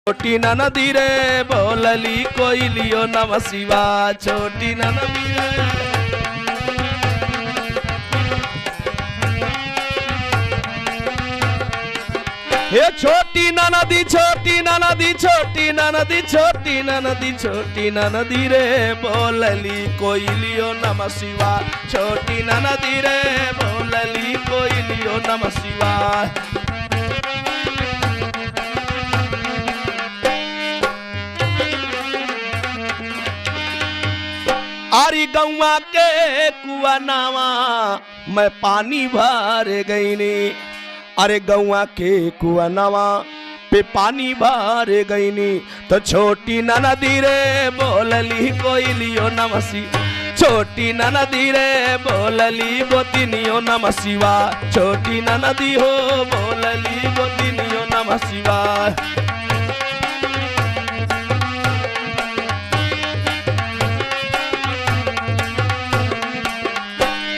छोटी ननदी रे बोलली कोइलियो नमः शिवाय। छोटी ननदी रे हे छोटी ननदी छोटी ननदी छोटी ननदी छोटी ननदी छोटी ननदी रे बोलली कोइलियो नमः शिवाय। छोटी ननदी रे बोलली कोइलियो नमः शिवाय। आरी गौवा के कुआ नावा मैं पानी भर गई ने। अरे गौवा के कुआ नावा पे पानी भर गई नी। तो छोटी ननदी रे बोलली कोइलियो नमः शिवाय। छोटी ननदी रे बोलली गोतिनियो नमः शिवाय। छोटी ननदी हो बोलली गोतिनियो नमः शिवाय।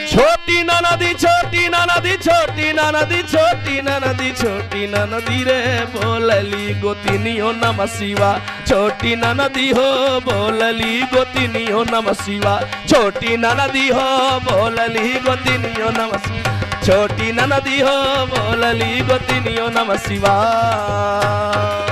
छोटी ननदी छोटी ननदी छोटी ननदी छोटी ननदी छोटी ननदी रे बोलली गोतिनियो नमः शिवाय। छोटी ननदी हो बोलली गोतिनियो नमः शिवाय। छोटी ननदी हो बोलली गोतिनियो नमः शिवाय। छोटी ननदी हो बोलली गोतिनियो नमः शिवाय।